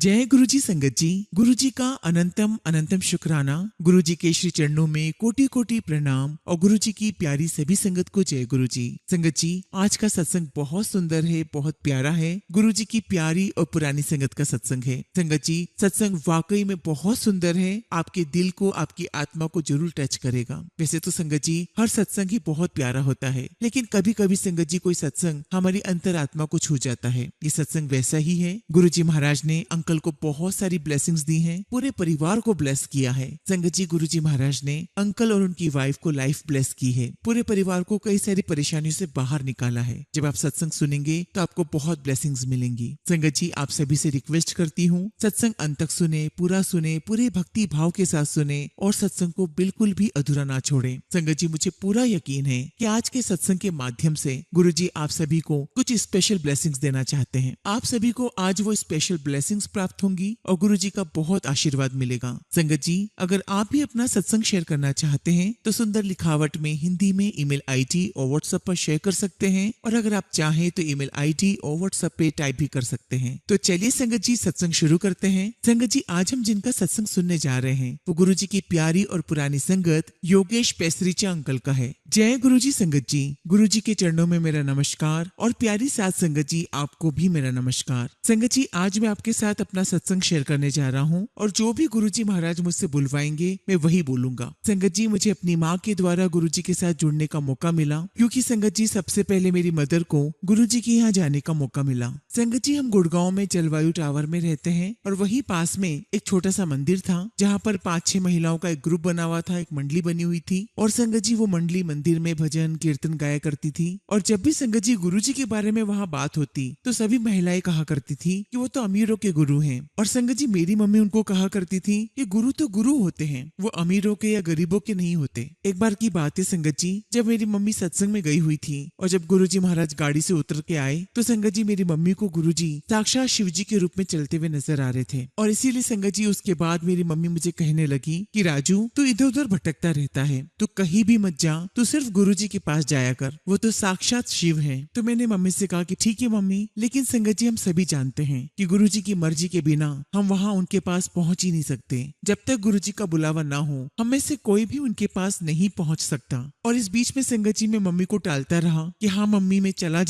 जय गुरु जी संगत जी। गुरु जी का अनंतम अनंतम शुक्राना। गुरु जी के श्री चरणों में कोटि कोटि प्रणाम और गुरु जी की प्यारी सभी संगत को जय गुरु जी। संगत जी, आज का सत्संग बहुत सुंदर है, बहुत प्यारा है। गुरु जी की प्यारी और पुरानी संगत का सत्संग है। संगत जी, सत्संग वाकई में बहुत सुंदर है। आपके दिल को, आपकी आत्मा को जरूर टच करेगा। वैसे तो संगत जी, हर सत्संग ही बहुत प्यारा होता है, लेकिन कभी कभी संगत जी कोई सत्संग हमारी अंतरात्मा को छू जाता है। ये सत्संग वैसा ही है। गुरु जी महाराज ने अंकल को बहुत सारी ब्लेसिंग्स दी हैं, पूरे परिवार को ब्लेस किया है। संगत जी, गुरु जी महाराज ने अंकल और उनकी वाइफ को लाइफ ब्लेस की है, पूरे परिवार को कई सारी परेशानियों से बाहर निकाला है। जब आप सत्संग सुनेंगे तो आपको बहुत ब्लेसिंग्स मिलेंगी। संगत जी, आप सभी से रिक्वेस्ट करती हूँ, सत्संग अंत तक सुने, पूरे भक्ति भाव के साथ सुने और सत्संग को बिल्कुल भी अधूरा ना छोड़े। संगत जी, मुझे पूरा यकीन है कि आज के सत्संग के माध्यम से गुरु जी आप सभी को कुछ स्पेशल ब्लेसिंग्स देना चाहते हैं। आप सभी को आज वो स्पेशल ब्लेसिंग्स प्राप्त होंगी और गुरु जी का बहुत आशीर्वाद मिलेगा। संगत जी, अगर आप भी अपना सत्संग शेयर करना चाहते हैं तो सुंदर लिखावट में हिंदी में ईमेल आईडी और व्हाट्सएप पर शेयर कर सकते हैं, और अगर आप चाहें तो ईमेल आईडी और व्हाट्सएप पे टाइप भी कर सकते हैं। तो चलिए संगत जी, सत्संग शुरू करते हैं। संगत जी, आज हम जिनका सत्संग सुनने जा रहे हैं वो गुरु जी की प्यारी और पुरानी संगत योगेश पेसरीचा अंकल का है। जय गुरु जी संगत जी। गुरु जी के चरणों में मेरा नमस्कार और प्यारी साथ संगत जी आपको भी मेरा नमस्कार। संगत जी, आज मैं आपके साथ अपना सत्संग शेयर करने जा रहा हूँ और जो भी गुरु जी महाराज मुझसे बुलवाएंगे मैं वही बोलूंगा। संगत जी, मुझे अपनी माँ के द्वारा गुरु जी के साथ जुड़ने का मौका मिला, क्योंकि संगत जी सबसे पहले मेरी मदर को गुरु जी के यहाँ जाने का मौका मिला। संगत जी, हम गुड़गांव में जलवायु टावर में रहते हैं और वही पास में एक छोटा सा मंदिर था, जहाँ पर 5-6 महिलाओं का एक ग्रुप बना हुआ था, एक मंडली बनी हुई थी। और संगत जी, वो मंडली मंदिर में भजन कीर्तन गाया करती थी। और जब भी संगत जी गुरु जी के बारे में वहाँ बात होती तो सभी महिलाएं कहा करती थी कि वो तो अमीरों के गुरु हैं। और संगत जी, मेरी मम्मी उनको कहा करती थी कि गुरु तो गुरु होते हैं, वो अमीरों के या गरीबों के नहीं होते। एक बार की बात है संगत जी, जब मेरी मम्मी सत्संग में गई हुई थी और जब गुरु जी महाराज गाड़ी से उतर के आए तो संगत जी मेरी मम्मी को गुरु जी साक्षात शिव जी के रूप में चलते हुए नजर आ रहे थे। और इसीलिए संगत जी उसके बाद मेरी मम्मी मुझे कहने लगी कि राजू, तू इधर उधर भटकता रहता है, तू कहीं भी मत जा, तू सिर्फ गुरु जी के पास जाया कर, वो तो साक्षात शिव है। तो मैंने मम्मी से कहा कि ठीक है मम्मी, लेकिन संगत जी हम सभी जानते हैं कि गुरु जी की मर्जी के बिना हम वहाँ उनके पास पहुँच ही नहीं सकते। जब तक गुरु जी का बुलावा ना हो हम में से कोई भी उनके पास नहीं पहुँच सकता। और इस बीच में संगत जी मैं मम्मी को टालता रहा कि हाँ मम्मी, मैं चला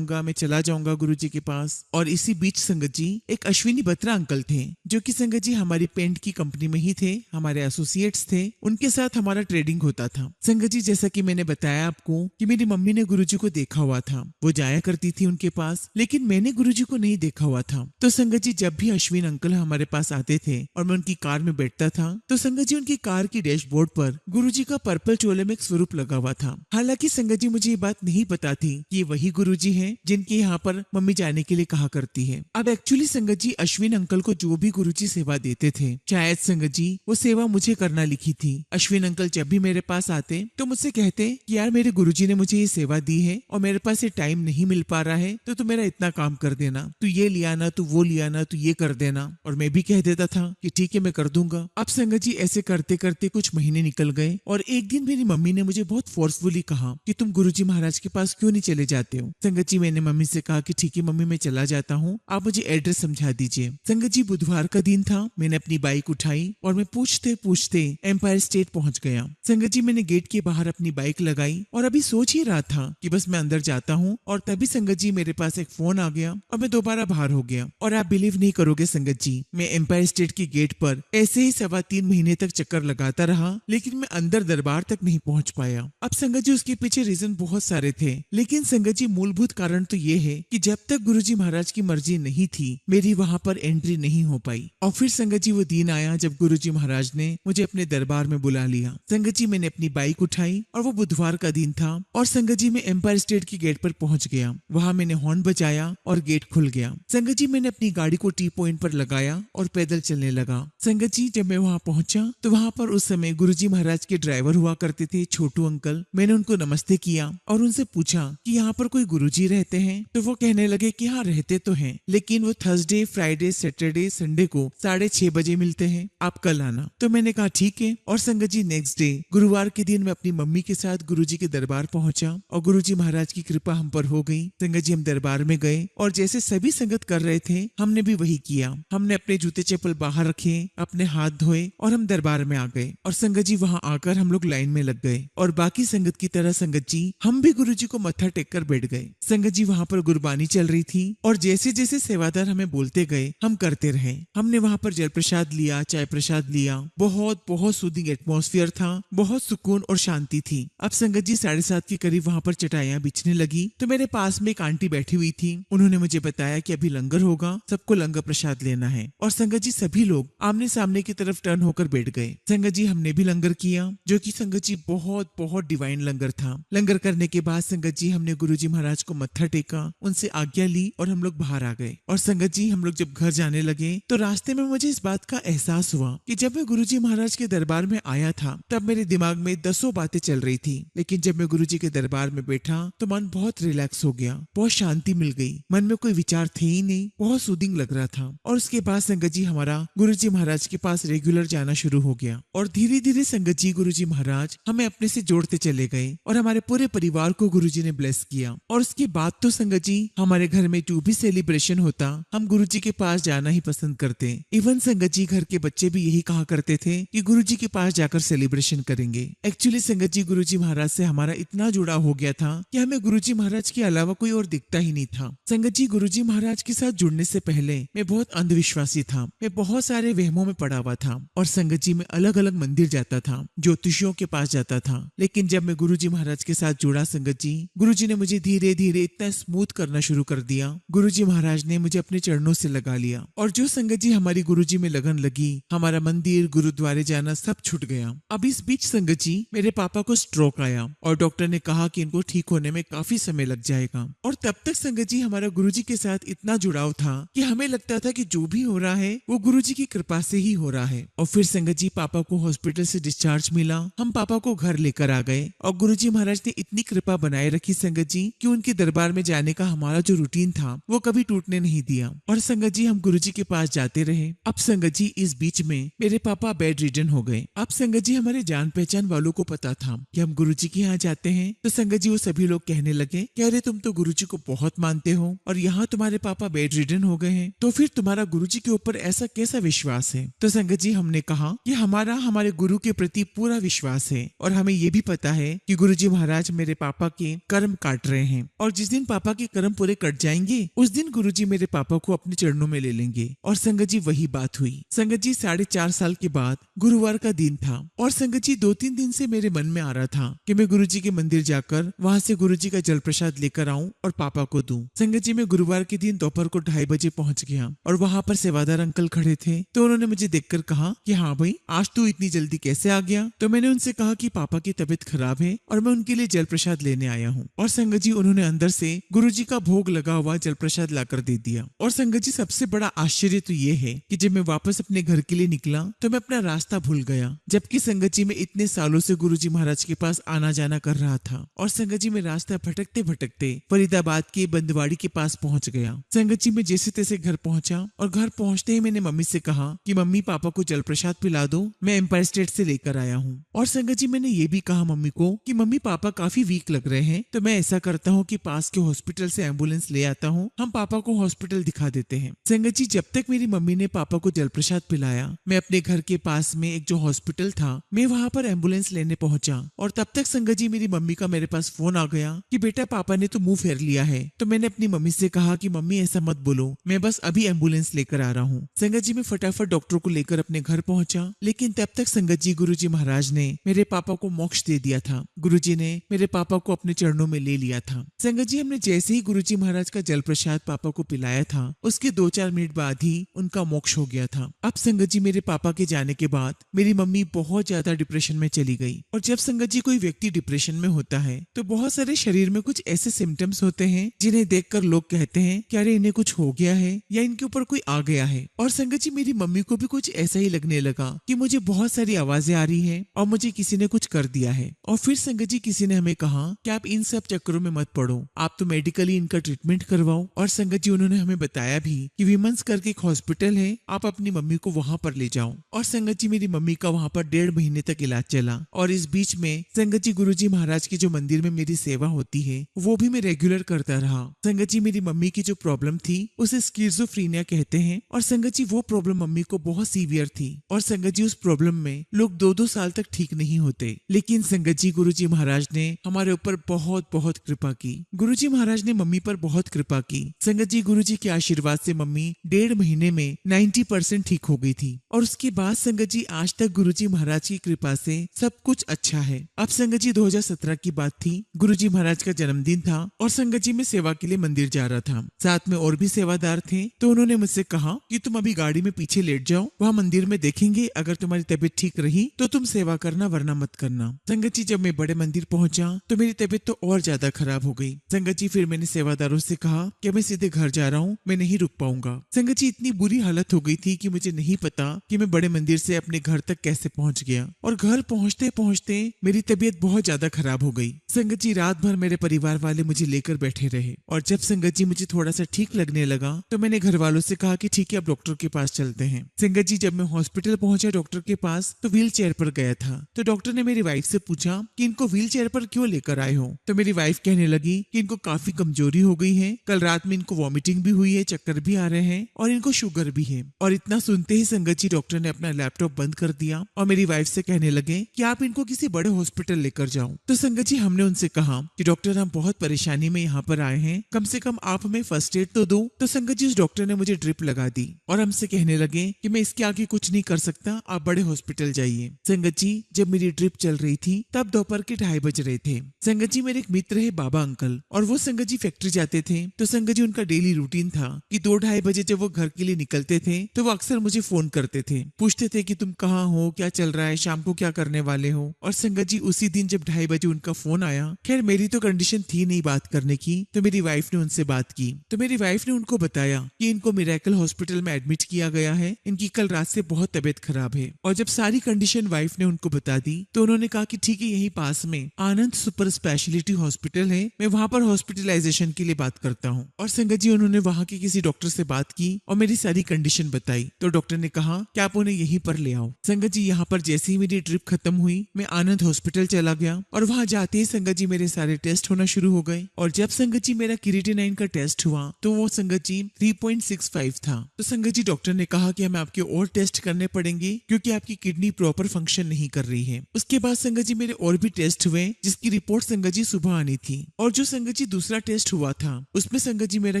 जाऊंगा गुरु जी के पास। और इसी बीच संगत जी एक अश्विनी बत्रा अंकल थे, जो कि संगत जी हमारी पेंट की कंपनी में ही थे, हमारे एसोसिएट्स थे, उनके साथ हमारा ट्रेडिंग होता था। संगत जी, जैसा कि मैंने बताया आपको कि मेरी मम्मी ने गुरु जी को देखा हुआ था, वो जाया करती थी उनके पास, लेकिन मैंने गुरु जी को नहीं देखा हुआ था। तो संगत जी, जब भी अश्विन अंकल हमारे पास आते थे और मैं उनकी कार में बैठता था तो संगत जी उनकी कार की डैशबोर्ड पर गुरु जी का पर्पल चोले में एक स्वरूप लगा हुआ था। हालांकि संगत जी मुझे ये बात नहीं पता थी कि ये वही गुरु जी हैं जिनके यहाँ पर मम्मी जाने के लिए कहा करती है। अब एक्चुअली संगत जी अश्विन अंकल को जो भी गुरु जी सेवा देते थे, शायद संगत जी वो सेवा मुझे करना लिखी थी। अश्विन अंकल जब भी मेरे पास आते तो मुझसे कहते कि यार, मेरे गुरु जी ने मुझे ये सेवा दी है और मेरे पास ये टाइम नहीं मिल पा रहा है, तो तू मेरा इतना काम कर देना, तू ये लिया ना, तू वो लिया ना, तू ये कर देना। और मैं भी कह देता था कि ठीक है, मैं कर दूंगा। अब संगत जी ऐसे करते करते कुछ महीने निकल गए और एक दिन मेरी मम्मी ने मुझे बहुत फोर्सफुली कहा कि तुम गुरुजी महाराज के पास क्यों नहीं चले जाते हो। संगत जी, मैंने मम्मी से कहा कि ठीक है मम्मी, मैं चला जाता हूँ, आप मुझे एड्रेस समझा दीजिए। संगत जी, बुधवार का दिन था, मैंने अपनी बाइक उठाई और मैं पूछते पूछते एम्पायर स्टेट पहुंच गया। संगत जी, मैंने गेट के बाहर अपनी बाइक लगाई और अभी सोच ही रहा था कि बस मैं अंदर जाता हूँ, और तभी संगत जी मेरे पास एक फोन आ गया और मैं दोबारा बाहर हो गया। और आप बिलीव नहीं करोगे संगत जी, मैं एम्पायर स्टेट की गेट पर ऐसे ही 3.25 महीने तक चक्कर लगाता रहा, लेकिन मैं अंदर दरबार तक नहीं पहुंच पाया। अब संगत जी उसके पीछे रीजन बहुत सारे थे, लेकिन संगत जी मूलभूत कारण तो ये है कि जब तक गुरुजी महाराज की मर्जी नहीं थी मेरी वहां पर एंट्री नहीं हो पाई। और फिर संगत जी वो दिन आया जब गुरुजी महाराज ने मुझे अपने दरबार में बुला लिया। संगत जी, मैंने अपनी बाइक उठाई और वो बुधवार का दिन था और संगत जी मैं एम्पायर स्टेट की गेट पर पहुंच गया। वहां मैंने हॉर्न बजाया और गेट खुल गया। संगत जी, मैंने अपनी गाड़ी को टी पॉइंट पर लगाया और पैदल चलने लगा। संगत जी, जब मैं वहां पहुंचा तो वहां पर उस समय गुरुजी महाराज के ड्राइवर हुआ करते थे, छोटू अंकल। मैंने उनको नमस्ते किया और उनसे पूछा कि यहाँ पर कोई गुरुजी रहते हैं? तो वो कहने लगे कि हाँ रहते तो हैं, लेकिन वो Thursday, Friday, Saturday, Sunday Sunday को 6:30 बजे मिलते हैं, आप कल आना। तो मैंने कहा ठीक है। और संगत जी नेक्स्ट डे गुरुवार के दिन मैं अपनी मम्मी के साथ गुरुजी के दरबार पहुंचा और गुरुजी महाराज की कृपा हम पर हो गई। संगत जी हम दरबार में गए और जैसे सभी संगत कर रहे थे हमने भी वही किया। हमने अपने जूते चप्पल बाहर रखे, अपने हाथ धोए और हम दरबार में आ गए। और संगत जी वहां आकर हम लोग लाइन में लग गए और बाकी संगत की तरह संगत जी हम भी गुरुजी को मत्था टेक कर बैठ गए। संगत जी वहां पर गुरबानी चल रही थी और जैसे जैसे सेवादार हमें बोलते गए हम करते रहे। हमने वहां पर जल प्रसाद लिया, चाय प्रसाद लिया। बहुत बहुत सूदिंग एटमॉस्फेयर था, बहुत सुकून और शांति थी। अब संगत जी 7:30 के करीब वहां पर चटाइयां बिछने लगी तो मेरे पास में एक आंटी बैठी हुई थी। उन्होंने मुझे बताया कि अभी लंगर होगा, सबको लंगर प्रसाद लेना है। और संगत जी सभी लोग आमने सामने की तरफ टर्न होकर बैठ गए। संगत जी हमने भी लंगर किया जो कि संगत जी बहुत बहुत डिवाइन लंगर था। लंगर करने के बाद संगत जी हमने गुरुजी महाराज को मत्था टेका, उनसे आज्ञा ली और हम लोग बाहर आ गए। और संगत जी हम लोग जब घर जाने लगे तो रास्ते में मुझे इस बात का एहसास हुआ कि जब मैं गुरुजी महाराज के दरबार में आया था तब मेरे दिमाग में 10 बातें चल रही थी, लेकिन जब मैं गुरुजी के दरबार में बैठा तो मन बहुत रिलैक्स हो गया, बहुत शांति मिल गई। मन में कोई विचार थे ही नहीं, बहुत सूदिंग लग रहा था। और उसके बाद संगत जी हमारा गुरुजी महाराज के पास रेगुलर जाना शुरू हो गया और धीरे धीरे संगत जी गुरुजी महाराज हमें अपने से जोड़ते चले गए और हमारे पूरे परिवार को गुरुजी ने ब्लेस किया। और उसके बाद तो संगत जी हमारे घर में जो भी सेलिब्रेशन होता हम गुरुजी के पास जाना ही पसंद करते। इवन संगत जी घर के बच्चे भी यही कहा करते थे कि गुरुजी के पास जाकर सेलिब्रेशन करेंगे। एक्चुअली संगत जी गुरुजी महाराज से हमारा इतना जुड़ा हो गया था कि हमें गुरुजी महाराज के अलावा कोई और दिखता ही नहीं था। संगत जी गुरुजी महाराज के साथ जुड़ने से पहले मैं बहुत अंधविश्वासी था, मैं बहुत सारे वहमों में पड़ा हुआ था और संगत जी में अलग अलग मंदिर जाता था, ज्योतिषियों के पास जाता था। लेकिन जब मैं गुरुजी महाराज के साथ जुड़ा संगत जी, गुरुजी ने मुझे धीरे धीरे इतना स्मूथ करना शुरू कर दिया। गुरुजी महाराज ने मुझे अपने चरणों से लगा लिया और जो संगत जी हमारी गुरुजी में लगन लगी, हमारा मंदिर गुरुद्वारे जाना सब छूट गया। अब इस बीच संगत जी मेरे पापा को स्ट्रोक आया और डॉक्टर ने कहा कि इनको ठीक होने में काफी समय लग जाएगा। और तब तक संगत जी हमारा गुरुजी के साथ इतना जुड़ाव था कि हमें लगता था कि जो भी हो रहा है वो गुरुजी की कृपा से ही हो रहा है। और फिर संगत जी पापा को हॉस्पिटल से डिस्चार्ज मिला, हम पापा को घर लेकर आ गए और गुरुजी महाराज ने इतनी कृपा बनाए रखी संगत जी कि उनके दरबार में जाने का हमारा जो रूटीन था वो कभी टूटने नहीं दिया। और संगत जी हम गुरुजी के पास जाते रहे। अब संगत जी इस बीच में मेरे पापा बेड रिडन हो गए। अब संगत जी हमारे जान पहचान वालों को पता था कि हम गुरुजी के यहाँ जाते हैं, तो संगत जी वो सभी लोग कहने लगे कि अरे तुम तो गुरुजी को बहुत मानते हो और यहाँ तुम्हारे पापा बेड रिडन हो गए हैं, तो फिर तुम्हारा गुरुजी के ऊपर ऐसा कैसा विश्वास है। तो संगत जी हमने कहा कि हमारा हमारे गुरु के प्रति पूरा विश्वास है और हमें ये भी पता है कि गुरुजी महाराज मेरे पापा के कर्म काट रहे हैं और जिस दिन पापा के कर्म पूरे कट जाएंगे उस दिन गुरुजी मेरे पापा को अपने चरणों में ले लेंगे। और संगत जी वही बात हुई। संगत जी 4.5 साल के बाद गुरुवार का दिन था और संगत जी 2-3 दिन से मेरे मन में आ रहा था कि मैं गुरुजी के मंदिर जाकर वहाँ से गुरुजी का जल प्रसाद लेकर आऊं और पापा को दूं। संगत जी मैं गुरुवार के दिन दोपहर को 2:30 बजे पहुंच गया और वहाँ पर सेवादार अंकल खड़े थे, तो उन्होंने मुझे देखकर कहा कि हाँ भाई आज तू इतनी जल्दी कैसे आ गया। तो मैंने उनसे कहा कि पापा की तबीयत खराब है और मैं उनके लिए जल प्रसाद लेने आया हूँ। और संगत जी उन्होंने अंदर से गुरुजी का भोग लगा हुआ जल प्रसाद लाकर दे दिया। और संगत जी सबसे बड़ा आश्चर्य तो ये है कि जब मैं वापस अपने घर के लिए निकला तो मैं अपना रास्ता भूल गया, जबकि संगत जी मैं इतने सालों से गुरुजी महाराज के पास आना जाना कर रहा था। और संगत जी मैं रास्ता भटकते भटकते फरीदाबाद के बंदवाड़ी के पास पहुंच गया। संगत जी मैं जैसे तैसे घर पहुंचा और घर पहुंचते ही मैंने मम्मी से कहा कि मम्मी पापा को जल प्रसाद पिला दो, मैं एम्पायर स्टेट से लेकर आया हूँ। और संगत जी मैंने ये भी कहा मम्मी को कि मम्मी पापा काफी वीक लग रहे हैं, तो मैं ऐसा करता हूँ कि पास के हॉस्पिटल से एम्बुलेंस ले आता हूँ, हम पापा को हॉस्पिटल दिखा देते हैं। संगत जी जब तक मेरी मम्मी ने पापा को जल प्रसाद पिलाया मैं अपने घर के पास में एक जो हॉस्पिटल था मैं वहाँ पर एम्बुलेंस लेने पहुंचा। और तब तक संगत जी मेरी मम्मी का मेरे पास फोन आ गया कि बेटा पापा ने तो मुंह फेर लिया है। तो मैंने अपनी मम्मी से कहा कि मम्मी ऐसा मत बोलो, मैं बस अभी एम्बुलेंस लेकर आ रहा हूँ। संगत जी मैं फटाफट डॉक्टर को लेकर अपने घर पहुंचा, लेकिन तब तक संगत जी गुरुजी महाराज ने मेरे पापा को मोक्ष दे दिया था। गुरुजी ने मेरे पापा को अपने चरणों में ले लिया था। संगत जी हमने जैसे ही गुरुजी महाराज का जल प्रसाद पापा को पिलाया था उसके 2-4 मिनट बाद ही उनका मोक्ष हो गया था। अब संगत जी मेरे पापा के जाने के बाद मेरी मम्मी बहुत ज्यादा डिप्रेशन में चली गई। और जब संगत जी कोई व्यक्ति डिप्रेशन में होता है तो बहुत सारे शरीर में कुछ ऐसे सिम्टम्स होते हैं जिन्हें देखकर लोग कहते हैं कि अरे इन्हें कुछ हो गया है या इनके ऊपर कोई आ गया है। और संगत जी मेरी मम्मी को भी कुछ ऐसा ही लगने लगा कि मुझे बहुत सारी आवाजें आ रही हैं और मुझे किसी ने कुछ कर दिया है। और फिर संगत जी किसी ने हमें कहा कि आप इन सब चक्करों में मत पड़ो, आप तो मेडिकली इनका ट्रीटमेंट करवाओ। और संगत जी उन्होंने हमें बताया भी कि विमेंस करके एक हॉस्पिटल हॉस्पिटल है, आप अपनी मम्मी को वहाँ पर ले जाओ। और संगत जी मेरी मम्मी का वहाँ पर 1.5 महीने तक इलाज चला। और इस बीच में संगत जी गुरुजी महाराज की जो मंदिर में मेरी सेवा होती है वो भी मैं रेगुलर करता रहा। संगत जी मेरी मम्मी की जो प्रॉब्लम थी उसे स्किज़ोफ्रेनिया कहते हैं। और संगत जी वो प्रॉब्लम मम्मी को बहुत सीवियर थी। और संगत जी उस प्रॉब्लम में लोग 2-2 साल तक ठीक नहीं होते। लेकिन संगत जी गुरुजी महाराज ने हमारे ऊपर बहुत बहुत कृपा की। गुरुजी महाराज ने मम्मी पर बहुत कृपा की। संगत जी गुरुजी के आशीर्वाद से मम्मी 1.5 महीने में 90% ठीक हो गई थी। और उसके बाद संगत जी आज तक गुरुजी महाराज की कृपा से सब कुछ अच्छा है। अब संगत जी 2017 की बात थी। गुरुजी महाराज का जन्मदिन था और संगत जी में सेवा के लिए मंदिर जा रहा था। साथ में और भी सेवादार थे। तो उन्होंने मुझसे कहा कि तुम अभी गाड़ी में पीछे लेट जाओ, वहाँ मंदिर में देखेंगे, अगर तुम्हारी तबीयत ठीक रही तो तुम सेवा करना, वरना मत करना। संगत जी जब मैं बड़े मंदिर पहुंचा तो मेरी तबीयत तो और ज्यादा खराब हो गई। संगत जी फिर मैंने सेवादारों से कहा कि मैं सीधे घर जा रहा हूँ, मैं नहीं रुक पाऊंगा। संगत जी इतनी बुरी हालत हो गई थी कि मुझे नहीं पता कि मैं बड़े मंदिर से अपने घर तक कैसे पहुंच गया। और घर पहुंचते पहुंचते मेरी तबीयत बहुत ज्यादा खराब हो गई। संगत जी रात भर मेरे परिवार वाले मुझे लेकर बैठे रहे। और जब संगत जी मुझे थोड़ा सा ठीक लगने लगा तो मैंने घर वालों से कहा कि ठीक है, अब डॉक्टर के पास चलते हैं। संगत जी जब मैं हॉस्पिटल पहुंचा डॉक्टर के पास तो व्हील चेयर पर गया था। तो डॉक्टर ने मेरी वाइफ से पूछा कि इनको व्हील चेयर पर क्यों लेकर आए हो। तो मेरी वाइफ कहने लगी कि इनको काफी कमजोरी हो गई है, कल रात में इनको वॉमिटिंग भी हुई है, चक्कर भी आ रहे हैं और इनको शुगर भी है। और इतना सुनते ही संगत जी डॉक्टर ने अपना लैपटॉप बंद कर दिया और मेरी वाइफ से कहने लगे कि आप इनको किसी बड़े हॉस्पिटल लेकर जाओ। तो संगत जी हमने उनसे कहा कि डॉक्टर हम बहुत परेशानी में यहाँ पर आए हैं, कम से कम आप हमें फर्स्ट एड तो दो। तो संगत जी उस डॉक्टर ने मुझे ड्रिप लगा दी और हमसे कहने लगे कि मैं इसके आगे कुछ नहीं कर सकता, आप बड़े हॉस्पिटल जाइए। संगत जी जब मेरी ड्रिप चल रही थी तब दोपहर के 2:30 बज रहे थे। संगत जी मेरे एक मित्र है बाबा अंकल, और वो संगत जी फैक्ट्री जाते थे। तो संगत जी उनका डेली रूटीन था कि 2-2:30 बजे जब वो घर के लिए निकलते थे तो वो अक्सर मुझे फोन करते थे, पूछते थे कि तुम कहाँ हो, क्या चल रहा है, शाम को क्या करने वाले हो। और संगत जी उसी दिन जब 2:30 बजे उनका फोन आया, खैर मेरी तो कंडीशन थी नहीं बात करने की, तो मेरी वाइफ ने उनसे बात की। तो मेरी वाइफ ने उनको बताया कि इनको मिरेकल हॉस्पिटल में एडमिट किया गया है, इनकी कल रात से बहुत तबीयत खराब है। और जब सारी कंडीशन वाइफ ने उनको बता दी तो उन्होंने कहा कि ठीक है, यही पास में आनंद सुपर स्पेशलिटी हॉस्पिटल है, मैं वहाँ पर हॉस्पिटलाइजेशन के लिए बात करता हूँ। और संगत जी उन्होंने वहाँ के किसी डॉक्टर से बात की और मेरी सारी कंडीशन बताई। तो डॉक्टर ने कहा कि आप उन्हें यहीं पर ले आओ। संगत जी यहाँ पर जैसे ही मेरी ट्रिप खत्म हुई मैं आनंद हॉस्पिटल चला गया और वहाँ जाते ही संगत जी मेरे सारे टेस्ट होना शुरू हो गए। और जब संगत जी मेरा क्रिएटिनिन का टेस्ट हुआ तो वो संगत जी 3.65 था। तो संगत जी डॉक्टर ने कहा कि हमें आपके और टेस्ट करने पड़ेंगे क्योंकि आपकी किडनी प्रॉपर फंक्शन नहीं कर रही है। उसके बाद संगत जी मेरे और भी टेस्ट हुए जिसकी रिपोर्ट संगत जी सुबह आनी थी। और जो संगत जी दूसरा टेस्ट हुआ था उसमें संगत जी मेरा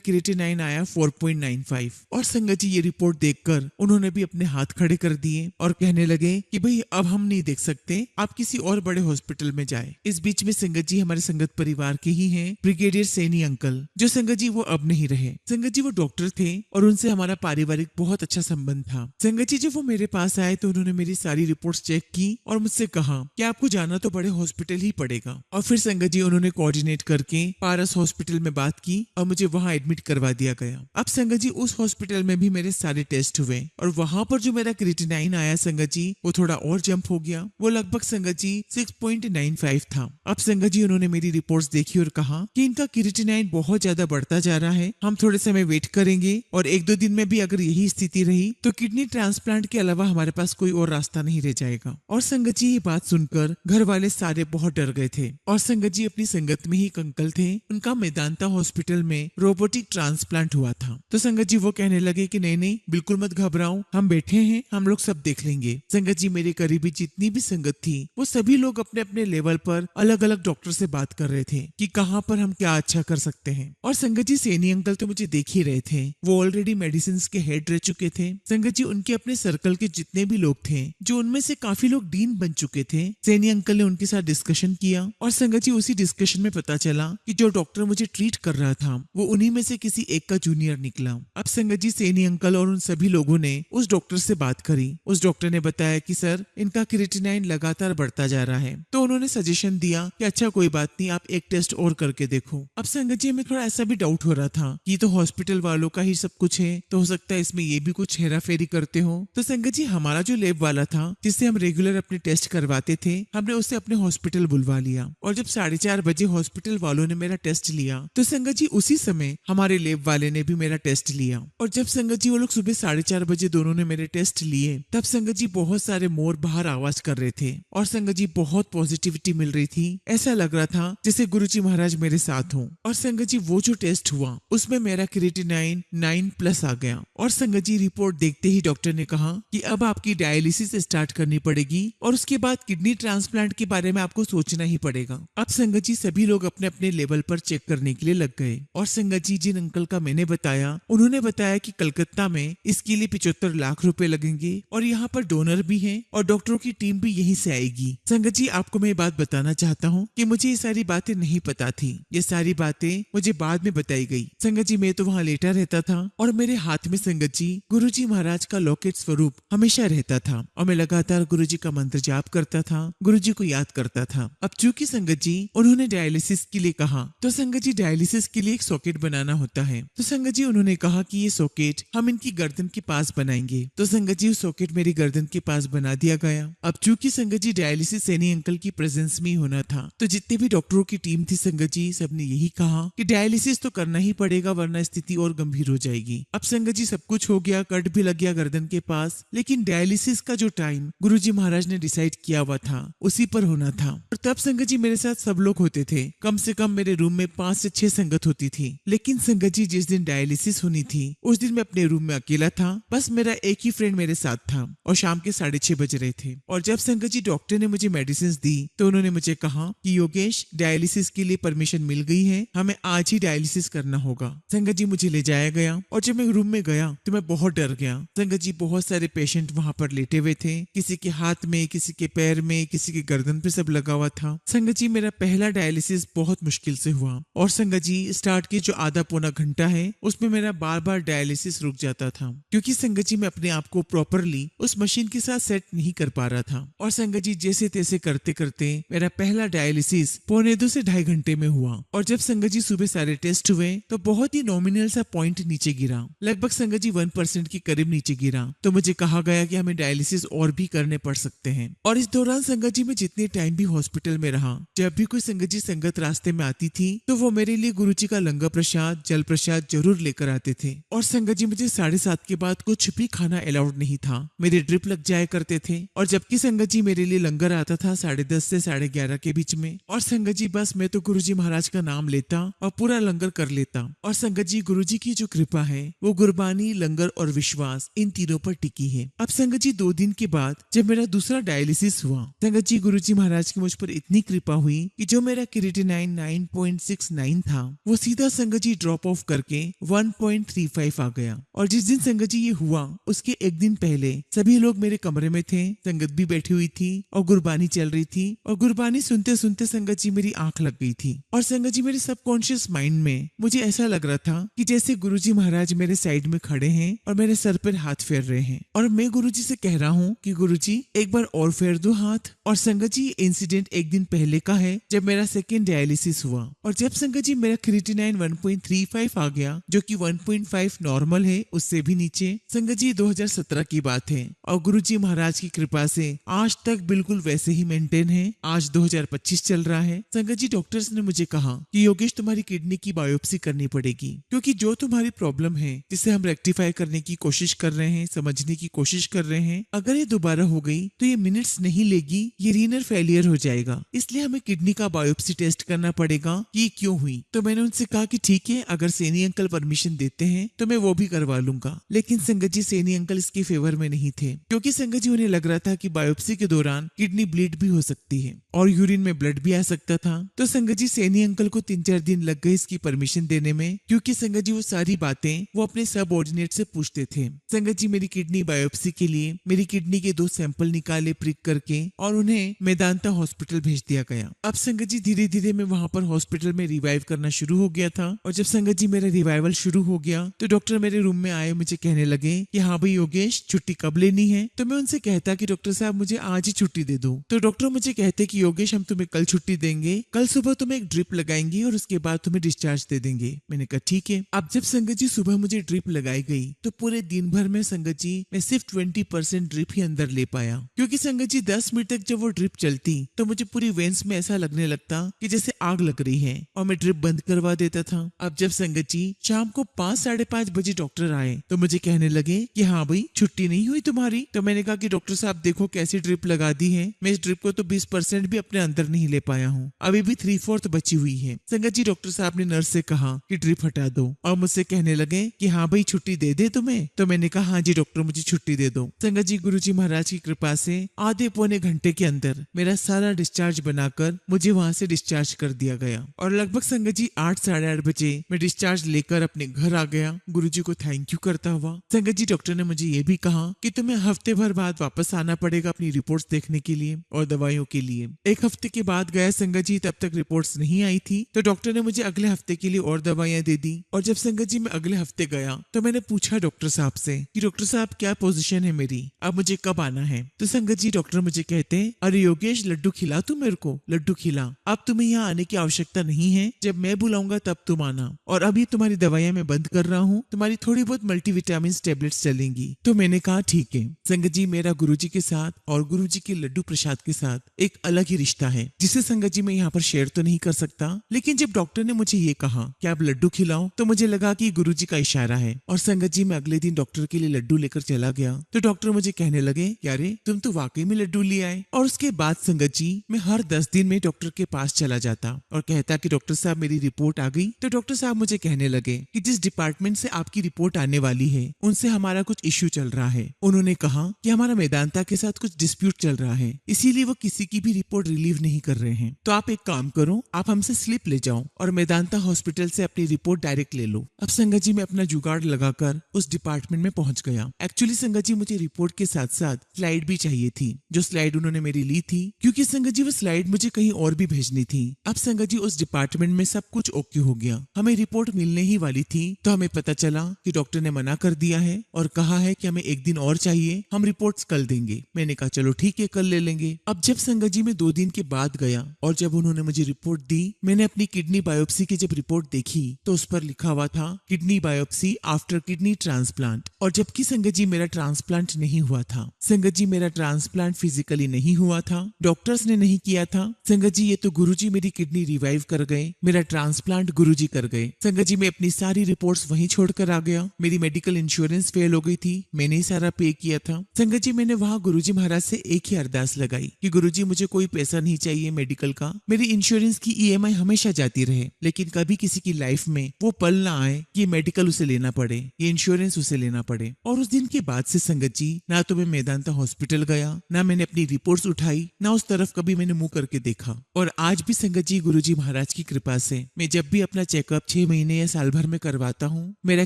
क्रिएटिनिन आया 4.95। और संगत जी ये रिपोर्ट देखकर उन्होंने भी अपने हाथ खड़े कर दिए और कहने लगे कि भाई अब हम नहीं देख सकते, आप किसी और बड़े हॉस्पिटल में जाए। इस बीच में संगत जी हमारे संगत परिवार के ही हैं ब्रिगेडियर सैनी अंकल, जो संगत जी वो अब नहीं रहे। संगत जी वो डॉक्टर थे और उनसे हमारा पारिवारिक बहुत अच्छा संबंध था। संगत जी जब वो मेरे पास आए तो उन्होंने मेरी सारी रिपोर्ट्स चेक की और मुझसे कहा कि आपको जाना तो बड़े हॉस्पिटल ही पड़ेगा। और फिर संगत जी उन्होंने कोऑर्डिनेट करके पारस हॉस्पिटल में बात की और मुझे वहाँ एडमिट करवा दिया गया। अब संगत जी उस हॉस्पिटल में भी मेरे सारे टेस्ट हुए और वहाँ पर जो मेरा क्रिएटिनिन आया संगत जी वो थोड़ा और जंप हो गया, वो लगभग संगत जी 6.95 था। अब संगत जी उन्होंने मेरी रिपोर्ट्स देखी और कहा कि इनका क्रिएटिनिन बहुत ज्यादा बढ़ता जा रहा है, हम थोड़े समय वेट करेंगे और 1-2 दिन में भी अगर यही स्थिति रही तो किडनी ट्रांसप्लांट के अलावा हमारे पास कोई और रास्ता नहीं रह जाएगा। और संगत जी ये बात सुनकर घर वाले सारे बहुत डर गए थे। और संगत जी अपनी संगत में ही एक अंकल थे, उनका मेदांता हॉस्पिटल में रोबोटिक ट्रांसप्लांट हुआ था। तो संगत जी वो कहने लगे कि नहीं नहीं बिल्कुल मत घबराओ, हम बैठे हैं, हम लोग सब देख लेंगे। संगत जी मेरे करीबी जितनी भी संगत थी वो सभी लोग अपने अपने लेवल पर अलग अलग डॉक्टर से बात कर रहे थे कि कहाँ पर हम क्या अच्छा कर सकते हैं। और संगत जी सैनी अंकल तो मुझे देख ही रहे थे, वो ऑलरेडी मेडिसिन के हेड रह चुके थे। संगत जी उनके अपने सर्कल के जितने भी लोग थे, जो उनमें से काफी लोग डीन बन चुके थे, सैनी अंकल ने उनके साथ डिस्कशन किया। और संगत जी उसी डिस्कशन में पता चला कि जो डॉक्टर मुझे ट्रीट कर रहा था वो उन्हीं में से किसी एक का जूनियर निकला। अब संगत जी सैनी अंकल और उन सभी लोगों ने उस डॉक्टर से बात करी। उस डॉक्टर ने बताया कि सर इनका क्रिएटिनिन लगातार बढ़ता जा रहा है। तो उन्होंने सजेशन दिया कि अच्छा कोई बात नहीं, आप एक टेस्ट और करके देखो। अब संगत जी हमें थोड़ा ऐसा भी डाउट हो रहा था कि तो हॉस्पिटल वालों का ही सब कुछ है, तो हो सकता है इसमें ये भी कुछ हेरा फेरी करते हो। तो संगत जी हमारा जो लैब वाला था जिससे हम रेगुलर अपने टेस्ट करवाते थे, हमने उससे अपने हॉस्पिटल बुलवा लिया। और और जब 4:30 बजे हॉस्पिटल वालों ने मेरा टेस्ट लिया तो संगत जी उसी समय हमारे लैब वाले ने भी मेरा टेस्ट लिया। और जब संगत जी वो लोग सुबह 4:30 बजे दोनों ने मेरे टेस्ट लिए तब संगत जी बहुत सारे मोर बाहर आवाज कर रहे थे और संगत जी बहुत पॉजिटिविटी मिल रही थी। ऐसा लग रहा था जैसे गुरुजी महाराज मेरे साथ हों। और संगत जी वो जो टेस्ट हुआ उसमें मेरा क्रिएटिनाइन 9+ आ गया। और संगत जी रिपोर्ट देखते ही डॉक्टर ने कहा कि अब आपकी डायलिसिस स्टार्ट करनी पड़ेगी और उसके बाद किडनी ट्रांसप्लांट के बारे में आपको सोचना ही पड़ेगा। अब संगत जी सभी लोग अपने अपने लेवल पर चेक करने के लिए लग गए। और संगत जी जिन अंकल का मैंने बताया उन्होंने बताया कि कलकत्ता में इसके लिए 75 लाख रुपए लगेंगे और यहाँ पर डोनर भी हैं और डॉक्टरों की टीम भी यहीं से आएगी। संगत जी आपको मैं ये बात बताना चाहता हूँ कि मुझे ये सारी बातें नहीं पता थी। ये सारी बातें मुझे बाद में बताई गई। संगत जी मैं तो वहाँ लेटा रहता था और मेरे हाथ में संगत जी गुरुजी महाराज का लॉकेट स्वरूप हमेशा रहता था और मैं लगातार गुरुजी का मंत्र जाप करता था, गुरुजी को याद करता था। अब चूंकि संगत जी उन्होंने डायलिसिस के लिए कहा तो संगत जी डायलिसिस के लिए एक सॉकेट बनाना होता है। तो संगत जी उन्होंने कहा कि ये सॉकेट हम इनकी गर्दन के पास बनाएंगे। तो संगत जी सॉकेट मेरी गर्दन के पास बना दिया गया। अब चूंकि संगत जी डायलिसिस सैनी अंकल की प्रेजेंस में ही होना था तो जितने भी डॉक्टरों की टीम थी संगत जी सबने यही कहा कि डायलिसिस तो करना ही पड़ेगा वरना स्थिति और गंभीर हो जाएगी। अब संगत जी सब कुछ हो गया, कट भी लग गया गर्दन के पास, लेकिन डायलिसिस का जो टाइम गुरुजी महाराज ने डिसाइड किया हुआ था उसी पर होना था। और तब संगत जी मेरे साथ सब लोग होते थे। कम से कम मेरे रूम में 5 से 6 संगत होती थी। लेकिन संगत जी जिस दिन डायलिसिस होनी थी उस दिन मैं अपने रूम में अकेला था। बस मेरा एक ही फ्रेंड मेरे साथ था और शाम के 6:30 बज रहे थे। और जब संगत जी डॉक्टर ने मुझे मेडिसिन दी तो उन्होंने मुझे कहा कि योगेश डायलिसिस के लिए परमिशन मिल गई है, हमें आज ही डायलिसिस करना होगा। संगत जी मुझे ले जाया गया और जब मैं रूम में गया तो मैं बहुत डर गया। संगत जी बहुत सारे पेशेंट वहाँ पर लेटे हुए थे, किसी के हाथ में, किसी के पैर में, किसी के गर्दन पे सब लगा हुआ था। संगत जी मेरा पहला डायलिसिस बहुत मुश्किल से हुआ और संगत जी स्टार्ट के जो आधा पौना घंटा है उसमें मेरा बार बार डायलिसिस रुक जाता था क्योंकि संगत जी मैं अपने आप को प्रॉपरली उस मशीन के साथ सेट नहीं कर पा रहा था। और संगत जी जैसे तैसे करते करते मेरा पहला डायलिसिस 1.25 से 2.5 घंटे में हुआ। और जब संगत जी सुबह सारे टेस्ट हुए तो बहुत ही नॉमिनल सा पॉइंट नीचे गिरा, लगभग संगत जी 1% के करीब नीचे गिरा। तो मुझे कहा गया कि हमें डायलिसिस और भी करने पड़ सकते हैं। और इस दौरान संगत जी मैं जितने टाइम भी हॉस्पिटल में रहा, जब भी कोई संगत जी संगत रास्ते में आती थी तो वो मेरे लिए गुरुजी का लंगर प्रसाद, जल प्रसाद जरूर लेकर आते थे। और संगत जी मुझे 7:30 के बाद कुछ भी खाना अलाउड नहीं था, मेरे ड्रिप लग जाया करते थे। और जबकि संगत जी मेरे लिए लंगर आता था 10:30 से 11:30 के बीच में। और संगत जी बस मैं तो गुरुजी महाराज का नाम लेता और पूरा लंगर कर लेता। और संगत जी गुरुजी की जो कृपा है वो गुरबानी, लंगर और विश्वास इन तीनों पर टिकी है। अब संगत जी 2 दिन के बाद जब मेरा दूसरा डायलिसिस हुआ, संगत जी गुरुजी महाराज की मुझ पर इतनी कृपा हुई कि जो मेरा क्रिएटिनाइन 9.69 था वो सीधा संगत जी ड्रॉप ऑफ करके 1.35 आ गया। और जिस दिन संगत जी ये हुआ उसके एक दिन पहले सभी लोग मेरे कमरे में थे, संगत भी बैठी हुई थी और गुरबानी चल रही थी। और गुरबानी सुनते सुनते संगत जी मेरी आंख लग गई थी। और संगत जी मेरे सबकॉन्शियस माइंड में मुझे ऐसा लग रहा था कि जैसे गुरुजी महाराज मेरे साइड में खड़े हैं और मेरे सर पर हाथ फेर रहे हैं। और मैं गुरुजी से कह रहा हूँ कि गुरुजी एक बार और फेर दो हाथ। और संगत जी इंसिडेंट एक दिन पहले का है जब मेरा सेकेंड डायलिसिस हुआ। और जब संगत जी मेरा क्रिएटिनाइन 1.35 आ गया जो कि 1.5 नॉर्मल है, उससे भी नीचे। संगत जी 2017 की बात है और गुरुजी महाराज की कृपा से आज तक बिल्कुल वैसे ही मेंटेन है। आज 2025 चल रहा है। संगत जी डॉक्टर्स ने मुझे कहा कि योगेश तुम्हारी किडनी की बायोप्सी करनी पड़ेगी क्योंकि जो तुम्हारी प्रॉब्लम है जिसे हम रेक्टिफाई करने की कोशिश कर रहे हैं, समझने की कोशिश कर रहे हैं, अगर ये दोबारा हो गई तो ये मिनट्स नहीं लेगी, ये रीनर फेलियर हो जाएगा। इसलिए हमें किडनी का बायोप्सी टेस्ट करना पड़ेगा कि ये क्यों हुई। तो मैंने उनसे कहा कि ठीक है, अगर सैनी अंकल परमिशन देते हैं तो मैं वो भी करवा लूंगा। लेकिन संगत जी सैनी अंकल इसके फेवर में नहीं थे क्योंकि संगत जी उन्हें लग रहा था कि बायोप्सी के दौरान किडनी ब्लीड भी हो सकती है और यूरिन में ब्लड भी आ सकता था। तो संगत जी सैनी अंकल को 3-4 दिन लग गए इसकी परमिशन देने में क्योंकि संगत जी वो सारी बातें वो अपने सबऑर्डिनेट से पूछते थे। संगत जी मेरी किडनी बायोप्सी के लिए मेरी किडनी के 2 सैंपल निकाले प्रिक करके और उन्हें मेदांता हॉस्पिटल भेज दिया गया। अब संगत जी धीरे धीरे मैं वहाँ पर हॉस्पिटल में रिवाइव करना शुरू हो गया था। और जब संगत जी मेरा रिवाइवल शुरू हो गया तो डॉक्टर मेरे रूम में आए, मुझे कहने लगे कि हाँ भाई योगेश छुट्टी कब लेनी है। तो मैं उनसे कहता कि डॉक्टर साहब मुझे आज ही छुट्टी दे दो। तो डॉक्टर मुझे कहते कि योगेश हम तुम्हें कल छुट्टी देंगे, कल सुबह तुम्हें एक ड्रिप लगाएंगे और उसके बाद तुम्हें डिस्चार्ज दे देंगे। मैंने कहा ठीक है। अब जब संगत जी सुबह मुझे ड्रिप लगाई गई तो पूरे दिन भर में संगत जी मैं सिर्फ 20% ड्रिप ही अंदर ले पाया क्योंकि संगत जी 10 मिनट तक जब वो ड्रिप चलती तो मुझे पूरी वेन्स में ऐसा लगने लगता कि जैसे आग लग रही है और मैं ड्रिप बंद करवा देता था। अब जब संगत जी शाम को 5-5:30 बजे डॉक्टर आए तो मुझे कहने लगे कि हाँ भाई छुट्टी नहीं हुई तुम्हारी। तो मैंने कहा कि डॉक्टर साहब देखो कैसी ड्रिप लगा दी है, मैं इस ड्रिप को तो 20% भी अपने अंदर नहीं ले पाया हूँ, अभी भी 3/4 बची हुई है। संगत जी डॉक्टर साहब ने नर्स से कहा कि ड्रिप हटा दो और मुझसे कहने लगे कि हाँ भाई छुट्टी दे दे तुम्हें। तो मैंने कहा हाँ जी डॉक्टर मुझे छुट्टी दे दो। संगत जी गुरुजी महाराज की कृपा से आधे पौने घंटे के अंदर मेरा सारा डिस्चार्ज बनाकर मुझे वहां से डिस्चार्ज कर दिया गया और लगभग संगत जी 8-8:30 बजे मैं डिस्चार्ज लेकर अपने घर आ गया गुरुजी को थैंक यू करता हुआ। संगत जी डॉक्टर ने मुझे ये भी कहा कि तुम्हें हफ्ते भर बाद वापस आना पड़ेगा अपनी रिपोर्ट्स देखने के लिए और दवाइयों के लिए। एक हफ्ते के बाद गया संगत जी, तब तक रिपोर्ट्स नहीं आई थी तो डॉक्टर ने मुझे अगले हफ्ते के लिए और दवाइयां दे दी। और जब संगत जी मैं अगले हफ्ते गया तो मैंने पूछा डॉक्टर साहब से कि डॉक्टर साहब क्या पोजीशन है मेरी, अब मुझे कब आना है। तो संगत जी डॉक्टर मुझे कहते हैं अरे योगेश लड्डू खिला तू मेरे को, लड्डू खिला, अब तुम्हें यहाँ आने की आवश्यकता नहीं है, जब मैं बुलाऊंगा तब तुम आना और अभी तुम्हारी दवाइयां मैं बंद कर रहा हूँ, तुम्हारी थोड़ी बहुत मल्टीविटामिन टेबलेट्स चलेंगी। तो मैंने कहा ठीक है। संगत जी मेरा गुरुजी के साथ और गुरुजी के लड्डू प्रसाद के साथ एक अलग ही रिश्ता है जिसे संगत जी मैं यहाँ पर शेयर तो नहीं कर सकता, लेकिन जब डॉक्टर ने मुझे ये कहा कि आप लड्डू खिलाओ तो मुझे लगा कि गुरुजी का इशारा है। और संगत जी मैं अगले दिन डॉक्टर के लिए लड्डू लेकर चला गया तो डॉक्टर मुझे कहने लगे कि अरे तुम तो वाकई में लड्डू ले आए। और उसके बाद संगत जी मैं हर 10 दिन में डॉक्टर के पास चला जाता और कहता कि डॉक्टर साहब मेरी रिपोर्ट आ गई। तो डॉक्टर साहब मुझे कहने लगे कि जिस डिपार्टमेंट से आपकी रिपोर्ट आने वाली है उनसे हमारा कुछ इश्यू चल रहा है। उन्होंने कहा कि हमारा मेदांता के साथ कुछ डिस्प्यूट चल रहा है, इसीलिए वो किसी की भी रिपोर्ट रिलीव नहीं कर रहे हैं। तो आप एक काम करो, आप हमसे स्लिप ले जाओ और मेदांता हॉस्पिटल से अपनी रिपोर्ट डायरेक्ट ले लो। अब संगत जी मैं अपना जुगाड़ लगाकर उस डिपार्टमेंट में पहुंच गया। एक्चुअली संगत जी मुझे रिपोर्ट के साथ साथ स्लाइड भी चाहिए थी, जो स्लाइड उन्होंने मेरी ली थी, क्योंकि संगत जी वो स्लाइड मुझे कहीं और भी भेजनी थी। अब संगत जी उस डिपार्टमेंट में सब कुछ ओके हो गया, हमें रिपोर्ट मिलने ही वाली थी तो हमें पता चला कि डॉक्टर ने मना कर दिया है और कहा है कि हमें एक दिन और चाहिए, हम रिपोर्ट्स कल देंगे। मैंने कहा चलो ठीक है कल ले लेंगे। अब जब संगत जी मैं 2 दिन के बाद गया और जब उन्होंने मुझे रिपोर्ट दी, मैंने अपनी किडनी बायोप्सी की जब रिपोर्ट देखी तो उस पर लिखा हुआ था kidney biopsy after kidney transplant. और जबकि संगत जी मेरा ट्रांसप्लांट नहीं हुआ था, संगत जी मेरा ट्रांसप्लांट फिजिकली नहीं हुआ था, डॉक्टर्स ने नहीं किया था। संगत जी ये तो गुरुजी मेरी किडनी रिवाइव कर गए, मेरा ट्रांसप्लांट गुरुजी कर गए। संगत जी मैं अपनी सारी रिपोर्ट्स वहीं छोड़कर आ गया। मेरी मेडिकल इंश्योरेंस फेल हो गई थी, मैंने ही सारा पे किया था। संगत जी मैंने वहाँ गुरुजी महाराज से एक ही अरदास लगाई कि गुरुजी मुझे कोई पैसा नहीं चाहिए मेडिकल का, मेरी इंश्योरेंस की EMI हमेशा जाती रहे, लेकिन कभी किसी की लाइफ में वो पल ना आए कि मेडिकल उसे लेना पड़े, ये इंश्योरेंस उसे लेना पड़े। और उस दिन के बाद से संगत जी ना तो मैं मेदांता हॉस्पिटल गया, ना मैंने अपनी रिपोर्ट्स उठाई, ना उस तरफ कभी मैंने मुंह करके देखा। और आज भी संगत जी गुरुजी महाराज की कृपा से मैं जब भी अपना चेकअप 6 महीने या साल भर में करवाता हूँ, मेरा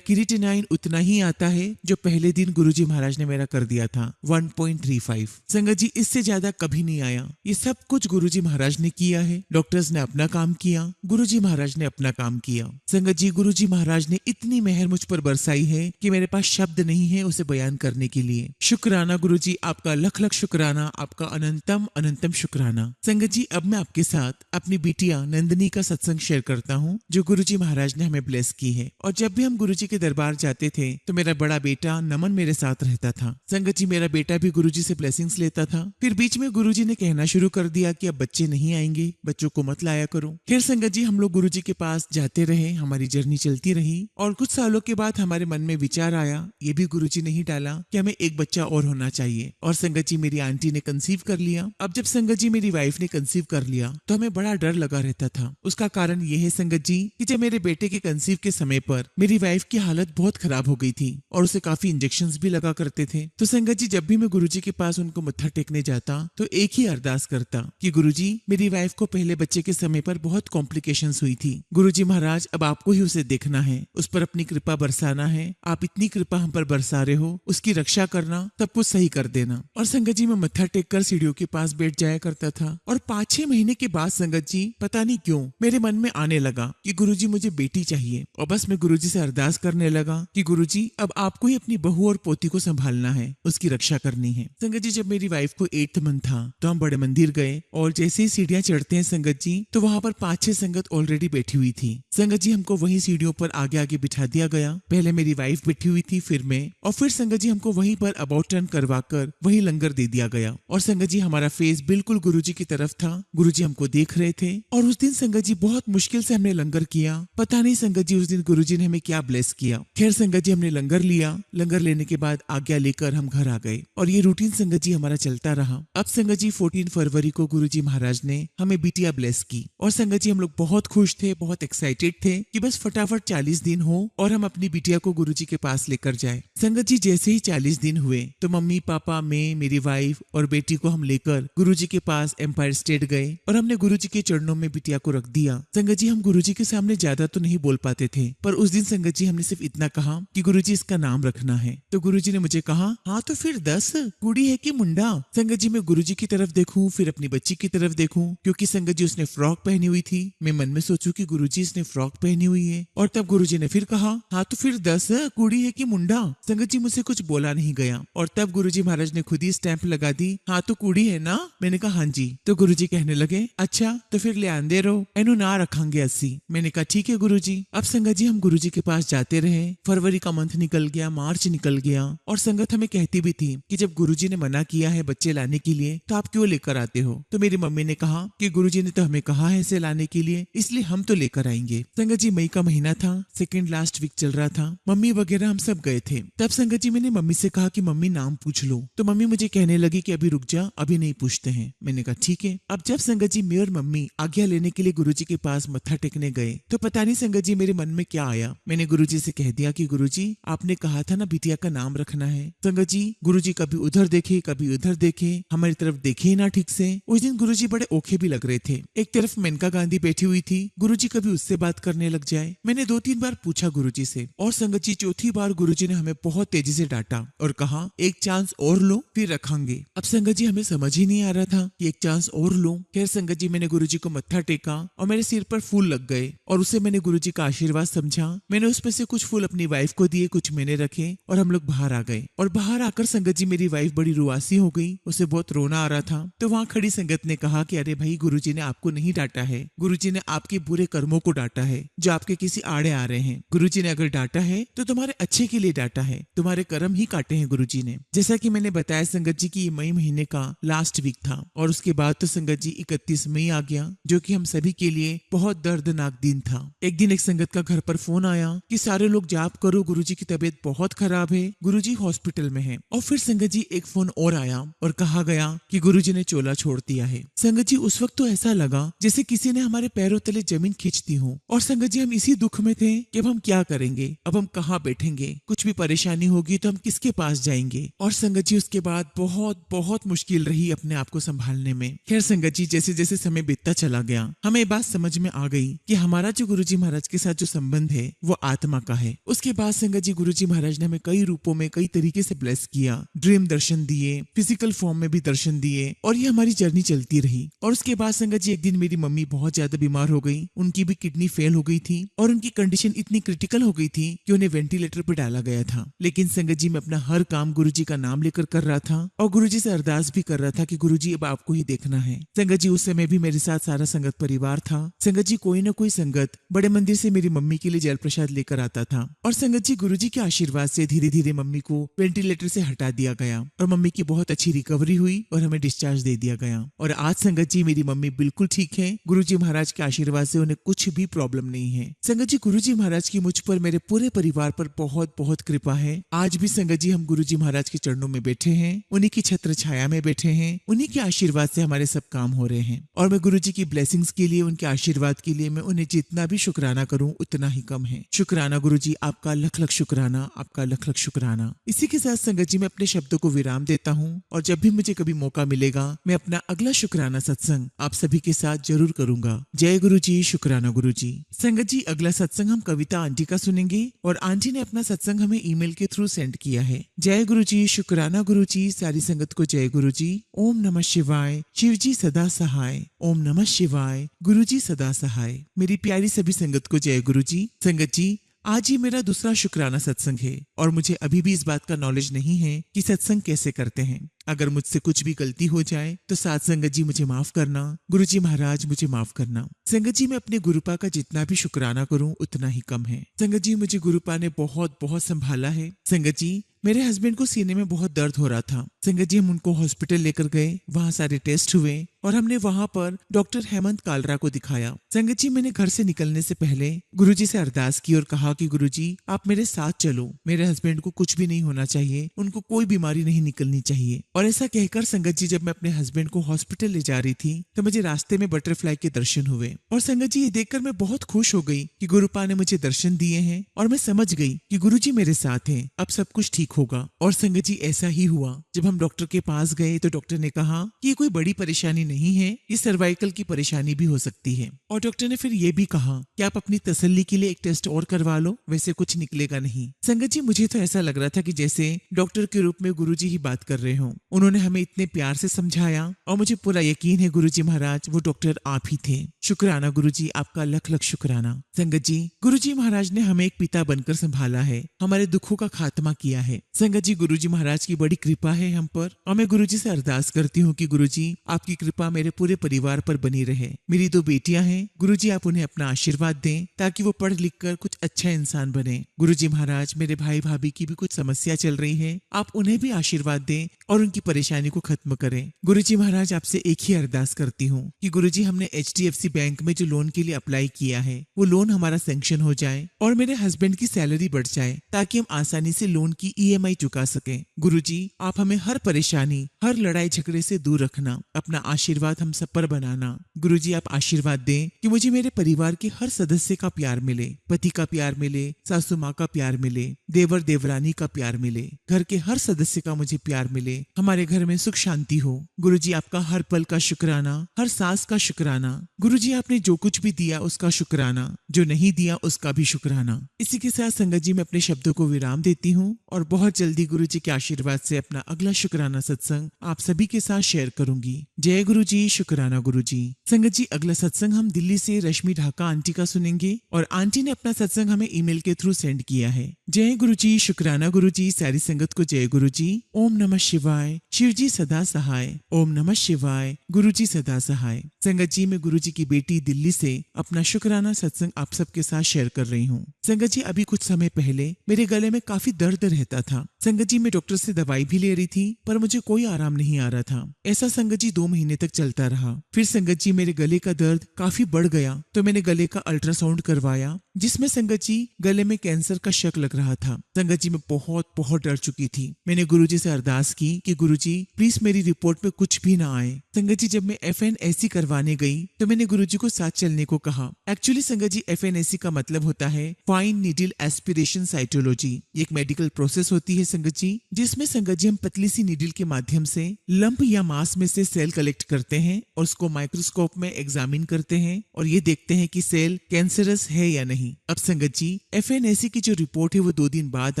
क्रिएटिनाइन उतना ही आता है जो पहले दिन गुरुजी महाराज ने मेरा कर दिया था 1.35। संगत जी इससे ज्यादा कभी नहीं आया। ये सब कुछ गुरुजी महाराज ने किया है। डॉक्टर्स ने अपना काम किया, गुरुजी महाराज ने अपना काम किया। संगत जी गुरुजी महाराज ने इतनी मेहर मुझ पर बरसाई है कि मेरे पास शब्द नहीं है उसे बयान करने के लिए। शुक्राना गुरुजी, आपका लख लख शुक्राना, आपका अनंतम अनंतम शुक्राना। संगत जी अब मैं आपके साथ अपनी बिटिया नंदिनी का सत्संग शेयर करता हूँ जो गुरुजी महाराज ने हमें ब्लेस की है। और जब भी हम गुरुजी के दरबार जाते थे तो मेरा बड़ा बेटा नमन मेरे साथ रहता था। संगत जी मेरा बेटा भी गुरुजी से ब्लेसिंग्स लेता था। फिर बीच में गुरुजी ने कहना शुरू कर दिया कि अब बच्चे नहीं आएंगे, बच्चों को मत लाया करो। फिर संगत जी हम लोग गुरुजी के पास जाते रहे, हमारी जर्नी चलती रही और कुछ सालों के बाद हमारे मन में विचार आया, ये भी गुरुजी ने ही डाला कि हमें एक बच्चा और होना चाहिए। और संगत जी मेरी आंटी ने कंसीव कर लिया। अब जब संगत जी मेरी वाइफ ने कंसीव कर लिया तो हमें बड़ा डर लगा रहता था। उसका कारण ये है संगत जी कि जब मेरे बेटे के कंसीव के समय पर मेरी वाइफ की हालत बहुत खराब हो गई थी और उसे काफी इंजेक्शंस भी लगा करते थे। तो संगत जी जब भी मैं गुरुजी के पास उनको मत्था टेकने जाता तो एक ही अरदास करता कि गुरुजी मेरी वाइफ को पहले बच्चे के समय पर बहुत कॉम्प्लिकेशंस हुई थी, गुरुजी महाराज अब आपको ही उसे देखना है, उस पर अपनी कृपा बरसाना है, आप इतनी कृपा हम पर बरसा रहे हो, उसकी रक्षा करना, सब कुछ सही कर देना। और संगत जी मैं मत्था टेक कर सीढ़ियों के पास बैठ जाया करता था। और 5-6 महीने के बाद संगत जी पता नहीं क्यों मेरे मन में आने लगा कि गुरुजी मुझे बेटी चाहिए। और बस मैं गुरुजी से अरदास करने लगा कि गुरुजी अब आपको ही अपनी बहू और पोती को संभालना है, उसकी रक्षा करनी है। संगत जी जब मेरी वाइफ को 8th मंथ था तो हम बड़े मंदिर गए और जैसे ही सीढ़ियां चढ़ते हैं संगत जी तो वहाँ पर 5-6 संगत ऑलरेडी बैठी हुई थी। संगत जी हमको वही सीढ़ियों पर आगे आगे बिठा दिया गया। पहले मेरी वाइफ बैठी हुई थी, फिर मैं, और फिर संगत जी हमको वहीं पर अबाउट टर्न करवा कर वही लंगर दे दिया गया। और संगत जी हमारा फेस बिल्कुल गुरुजी की तरफ था गुरुजी हमको देख रहे थे। और उस दिन संगत जी बहुत मुश्किल से हमने लंगर किया। पता नहीं संगत जी उस दिन गुरुजी ने हमें क्या ब्लेस किया। खैर संगत जी हमने लंगर लिया। लंगर लेने के बाद आज्ञा लेकर हम घर आ गए और ये रूटीन संगत जी हमारा चलता रहा। अब संगत जी 14 फरवरी को गुरुजी महाराज ने हमें बिटिया ब्लेस की और संगत जी हम लोग बहुत खुश थे, बहुत एक्साइटेड थे कि बस फटाफट 40 दिन हो और हम अपनी बिटिया को गुरुजी के पास लेकर जाए। संगत जी जैसे ही 40 दिन हुए तो मम्मी पापा, मैं, मेरी वाइफ और बेटी को हम लेकर गुरुजी के पास एम्पायर स्टेट गए और हमने गुरुजी के चरणों में बिटिया को रख दिया। संगत जी हम गुरुजी के सामने ज्यादा तो नहीं बोल पाते थे, पर उस दिन संगत जी हमने सिर्फ इतना कहा कि गुरुजी इसका नाम रखना है। तो गुरुजी ने मुझे कहा, हाँ तो फिर 10 कुड़ी है कि मुंडा। संगत जी मैं गुरुजी की तरफ देखूं, फिर अपनी बच्ची की तरफ देखूं, क्योंकि संगत जी उसने फ्रॉक पहनी हुई थी। मैं मन में सोचूं कि गुरुजी इसने फ्रॉक पहनी हुई है। और तब गुरुजी ने फिर कहा, हाँ तो फिर 10 कुड़ी है कि मुंडा। संगत जी मुझसे कुछ बोला नहीं गया और तब गुरुजी महाराज ने खुद ही स्टैंप लगा दी, हाँ तो कुड़ी है ना। मैंने कहा हाँ जी। तो गुरुजी कहने लगे, अच्छा तो फिर ले आंदे रहो, एनु ना रखांगे 80। मैंने कहा ठीक है गुरुजी। अब संगत जी हम गुरुजी के पास जाते रहे। फरवरी का मंथ निकल गया, मार्च निकल गया और संगत हमें कहती भी थी कि जब गुरुजी ने मना किया है बच्चे लाने के लिए तो आप क्यों लेकर आते हो। तो मेरी मम्मी ने कहा कि गुरुजी ने तो हमें कहा है इसे लाने के लिए, इसलिए हम तो लेकर आएंगे। संगत जी मई का महीना था, सेकेंड लास्ट वीक चल रहा था, मम्मी वगैरह हम सब गए थे। तब संगत जी मैंने मम्मी से कहा कि मम्मी नाम पूछ लो। तो मम्मी मुझे कहने लगी कि अभी रुक जा, अभी नहीं पूछते हैं। मैंने कहा ठीक है। अब जब संगत जी मैं और मम्मी आज्ञा लेने के लिए गुरुजी के पास मत्था टेकने गए तो पता नहीं संगत जी मेरे मन में क्या आया। मैंने गुरुजी से कह दिया कि गुरुजी आपने कहा था ना बिटिया का नाम रखना है। संगत जी गुरुजी कभी उधर देखे कभी उधर देखे, हमारी तरफ देखे ही ना ठीक से। उस दिन गुरुजी बड़े ओखे भी लग रहे थे। एक तरफ मेनका गांधी बैठी हुई थी, गुरुजी कभी उससे बात करने लग जाए। मैंने 2-3 बार पूछा गुरुजी से और संगत जी चौथी बार गुरुजी ने हमें बहुत तेजी से डांटा और कहा एक चांस और लो फिर रखेंगे। अब संगत जी हमें समझ ही नहीं आ रहा था कि एक चांस और लो। खैर संगत जी मैंने गुरुजी को मत्था टेका और मेरे सिर पर फूल लग गए और उसे मैंने गुरुजी का आशीर्वाद समझा। मैंने उसमें से कुछ फूल अपनी वाइफ को दिए, कुछ मैंने रखे और हम लोग बाहर आ गए। और बाहर आकर संगत जी मेरी वाइफ बड़ी रुआसी हो गई, उसे बहुत रोना आ रहा था। तो वहाँ खड़ी संगत ने कहा कि अरे भाई गुरुजी ने आपको नहीं डांटा है, गुरुजी ने आपके बुरे कर्मों को डांटा है जो आपके किसी आड़े आ रहे हैं। गुरुजी ने अगर डांटा है तो तुम्हारे अच्छे के लिए डांटा है, तुम्हारे कर्म ही काटे हैं गुरुजी ने। जैसा कि मैंने बताया संगत जी की ये मई महीने का लास्ट वीक था और उसके बाद तो संगत जी 31 मई आ गया, जो कि हम सभी के लिए बहुत दर्दनाक दिन था। एक दिन एक संगत का घर पर फोन आया कि सारे लोग जाप करो, गुरुजी की तबीयत बहुत खराब है, गुरुजी हॉस्पिटल में है। और फिर संगत जी एक फोन और आया और कहा गया कि गुरुजी ने चोला छोड़ दिया है। संगत जी उस वक्त तो ऐसा लगा जैसे किसी ने हमारे पैरों तले जमीन खींच दी हो। और संगत जी हम इसी दुख में थे कि अब हम क्या करेंगे, अब हम कहाँ बैठेंगे, कुछ भी परेशानी होगी तो हम किसके पास जाएंगे। और संगत जी उसके बाद बहुत बहुत मुश्किल रही अपने आप को संभालने में। खैर संगत जी जैसे जैसे समय बीतता चला गया हमें बात समझ में आ गई कि हमारा जो गुरुजी महाराज के साथ जो संबंध है वो आत्मा का है। उसके बाद संगत जी गुरुजी महाराज ने हमें कई रूपों में कई तरीके से ब्लेस किया, ड्रीम दर्शन दिए, फिजिकल फॉर्म में भी दर्शन दिए और ये हमारी जर्नी चलती रही। और उसके बाद संगत जी एक दिन मेरी मम्मी बहुत ज्यादा बीमार हो गई, उनकी भी किडनी फेल हो गई थी और उनकी कंडीशन इतनी क्रिटिकल हो गई थी कि उन्हें वेंटिलेटर पर डाला गया था। लेकिन संगत जी मैं अपना हर काम गुरुजी का नाम लेकर कर रहा था और गुरुजी से अरदास भी कर रहा था कि गुरुजी अब आपको ही देखना है। संगत जी उस समय भी मेरे साथ सारा संगत परिवार था। संगत जी कोई ना कोई संगत बड़े मंदिर से मेरी मम्मी के लिए जल प्रसाद लेकर आता था और संगत जी गुरुजी के आशीर्वाद से धीरे धीरे मम्मी को वेंटिलेटर से हटा दिया गया और मम्मी की बहुत अच्छी रिकवरी हुई और हमें डिस्चार्ज दे दिया गया। और आज संगत जी मेरी मम्मी बिल्कुल ठीक है, गुरुजी महाराज के आशीर्वाद से उन्हें कुछ भी प्रॉब्लम नहीं है। संगत जी गुरुजी महाराज की मुझ पर, मेरे पूरे परिवार पर बहुत बहुत कृपा है। आज भी संगत जी हम गुरुजी महाराज के चरणों में बैठे हैं, उन्हीं की छत्र छाया में बैठे हैं, उन्हीं के आशीर्वाद से हमारे सब काम हो रहे हैं। और मैं गुरुजी की ब्लेसिंग्स के लिए, उनके आशीर्वाद के लिए मैं उन्हें जितना भी शुक्राना करूं उतना ही कम है। शुक्राना गुरुजी, आपका लख लख शुक्राना, आपका लख लख शुक्राना। इसी के साथ संगत जी मैं अपने शब्दों को विराम देता हूं और जब भी मुझे कभी मौका मिलेगा मैं अपना अगला शुक्राना सत्संग आप सभी के साथ जरूर करूंगा। जय गुरुजी, शुक्राना गुरुजी। संगत जी अगला सत्संग हम कविता आंटी का सुनेंगे और आंटी ने अपना सत्संग हमें ईमेल के थ्रू सेंड किया है। जय गुरुजी, शुक्राना गुरुजी, सारी संगत को जय गुरुजी। ओम नमः शिवाय, शिवजी सदा सहाय। ओम नमः शिवाय, गुरुजी सदा सहाय। मेरी प्यारी सभी संगत को जय गुरुजी। संगत जी आज ही मेरा दूसरा शुक्राना सत्संग है और मुझे अभी भी इस बात का नॉलेज नहीं है कि सत्संग कैसे करते हैं। अगर मुझसे कुछ भी गलती हो जाए तो साथ संगत जी मुझे माफ करना, गुरुजी महाराज मुझे माफ करना। संगत जी मैं अपने गुरुपा का जितना भी शुक्राना करूं उतना ही कम है। संगत जी मुझे गुरुपा ने बहुत बहुत संभाला है। संगत जी मेरे हस्बैंड को सीने में बहुत दर्द हो रहा था। संगत जी हम उनको हॉस्पिटल लेकर गए, वहाँ सारे टेस्ट हुए और हमने वहाँ पर डॉक्टर हेमंत कालरा को दिखाया। संगत जी, मैंने घर से निकलने से पहले गुरुजी से अरदास की और कहा कि गुरुजी आप मेरे साथ चलो, मेरे हस्बैंड को कुछ भी नहीं होना चाहिए, उनको कोई बीमारी नहीं निकलनी चाहिए। और ऐसा कहकर संगत जी जब मैं अपने हस्बैंड को हॉस्पिटल ले जा रही थी तो मुझे रास्ते में बटरफ्लाई के दर्शन हुए। और संगत जी, ये देखकर मैं बहुत खुश हो गई कि गुरुपा ने मुझे दर्शन दिए हैं और मैं समझ गई कि गुरुजी मेरे साथ हैं, अब सब कुछ ठीक होगा। और संगत जी, ऐसा ही हुआ। जब हम डॉक्टर के पास गए तो डॉक्टर ने कहा कि ये कोई बड़ी परेशानी नहीं है, ये सर्वाइकल की परेशानी भी हो सकती है। और डॉक्टर ने फिर ये भी कहा कि आप अपनी तसल्ली के लिए एक टेस्ट और करवा लो, वैसे कुछ निकलेगा नहीं। संगत जी, मुझे तो ऐसा लग रहा था कि जैसे डॉक्टर के रूप में गुरुजी ही बात कर रहे हो। उन्होंने हमें इतने प्यार से समझाया और मुझे पूरा यकीन है गुरुजी महाराज वो डॉक्टर आप ही थे। शुक्राना गुरुजी, आपका लख लख शुक्राना। संगत जी, गुरुजी महाराज ने हमें एक पिता बनकर संभाला है, हमारे दुखों का खात्मा किया है। संगत जी, गुरुजी महाराज की बड़ी कृपा है हम पर और मैं गुरुजी से अरदास करती हूँ कि गुरुजी आपकी कृपा मेरे पूरे परिवार पर बनी रहे। मेरी 2 बेटियां हैं, गुरुजी आप उन्हें अपना आशीर्वाद दें ताकि वो पढ़ लिख कर कुछ अच्छा इंसान बने। गुरुजी महाराज, मेरे भाई भाभी की भी कुछ समस्या चल रही है, आप उन्हें भी आशीर्वाद दें और उनकी परेशानी को खत्म करें। गुरुजी महाराज, आपसे एक ही अरदास करती हूँ कि गुरुजी हमने HDFC बैंक में जो लोन के लिए अप्लाई किया है वो लोन हमारा सैंक्शन हो जाए और मेरे हस्बैंड की सैलरी बढ़ जाए ताकि हम आसानी से लोन की EMI चुका सकें। गुरुजी आप हमें हर परेशानी, हर लड़ाई झगड़े से दूर रखना, अपना आशीर्वाद हम सब पर बनाना। गुरुजी आप आशीर्वाद दें कि मुझे मेरे परिवार के हर सदस्य का प्यार मिले, पति का प्यार मिले, सासू माँ का प्यार मिले, देवर देवरानी का प्यार मिले, घर के हर सदस्य का मुझे प्यार मिले, हमारे घर में सुख शांति हो। गुरुजी आपका हर पल का शुक्राना, हर सांस का शुक्राना। गुरुजी आपने जो कुछ भी दिया उसका शुक्राना, जो नहीं दिया उसका भी शुक्राना। इसी के साथ संगत जी मैं अपने शब्दों को विराम देती हूँ और बहुत जल्दी गुरुजी के आशीर्वाद से अपना अगला शुक्राना सत्संग आप सभी के साथ शेयर करूंगी। जय गुरुजी, शुक्राना गुरुजी। संगत जी, अगला सत्संग हम दिल्ली से रश्मि ढाका आंटी का सुनेंगे और आंटी ने अपना सत्संग हमें ईमेल के थ्रू सेंड किया है। जय गुरुजी, शुक्राना गुरुजी। सारी संगत को जय गुरुजी। ओम नमः शिवाय। शिवजी सदा सहाय। ओम नमः शिवाय। गुरुजी सदा सहाय। संगत जी, मैं गुरुजी की बेटी दिल्ली से अपना शुक्राना सत्संग आप सबके साथ शेयर कर रही हूँ। संगत जी, अभी कुछ समय पहले मेरे गले में काफी दर्द रहता था। संगत जी, मैं डॉक्टर से दवाई भी ले रही थी पर मुझे कोई आराम नहीं आ रहा था। ऐसा संगत जी 2 महीने तक चलता रहा। फिर संगत जी मेरे गले का दर्द काफी बढ़ गया तो मैंने गले का अल्ट्रासाउंड करवाया जिसमें संगत जी गले में कैंसर का शक लग रहा था। संगत जी मैं बहुत डर चुकी थी। मैंने गुरुजी से अरदास की कि गुरुजी प्लीज मेरी रिपोर्ट में कुछ भी ना आए। संगत जी, जब मैं FNAC करवाने गई तो मैंने गुरुजी को साथ चलने को कहा। एक्चुअली संगत जी FNAC का मतलब होता है फाइन नीडल एस्पिरेशन साइटोलॉजी। ये एक मेडिकल प्रोसेस होती है संगत जी, जिसमें संगत जी हम पतली सी नीडल के माध्यम से लंप या मांस में से सेल कलेक्ट करते हैं और उसको माइक्रोस्कोप में एग्जामिन करते हैं और ये देखते हैं कि सेल कैंसरस है या नहीं। अब संगत जी FNAC की जो रिपोर्ट है वो 2 दिन बाद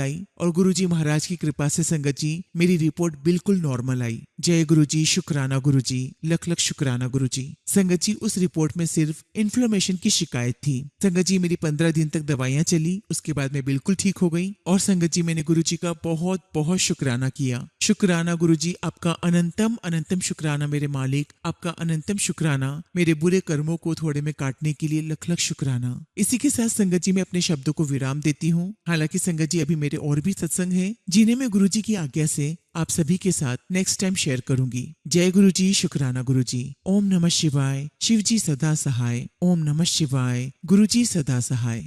आई और गुरुजी महाराज की कृपा से संगत जी मेरी रिपोर्ट बिल्कुल नॉर्मल आई। जय गुरुजी, शुक्राना गुरुजी, लख लख शुक्राना गुरुजी। संगत जी उस रिपोर्ट में सिर्फ इन्फ्लेमेशन की शिकायत थी। संगत जी मेरी 15 दिन तक दवाइयां चली, उसके बाद मैं बिल्कुल ठीक हो गई। और संगत जी मैंने गुरुजी का बहुत शुक्राना किया। शुक्राना गुरुजी, आपका अनंतम शुक्राना मेरे मालिक, आपका अनंतम शुक्राना मेरे बुरे कर्मों को थोड़े में काटने के लिए लख लख शुक्राना। इसी के साथ संगत जी मैं अपने शब्दों को विराम देती हूँ। हालांकि संगत जी अभी मेरे और भी सत्संग हैं जिन्हें मैं गुरुजी की आज्ञा से आप सभी के साथ नेक्स्ट टाइम शेयर करूंगी। जय गुरुजी, शुक्राना गुरुजी। ओम नमः शिवाय। शिवजी सदा सहाय। ओम नमः शिवाय। गुरुजी सदा सहाय।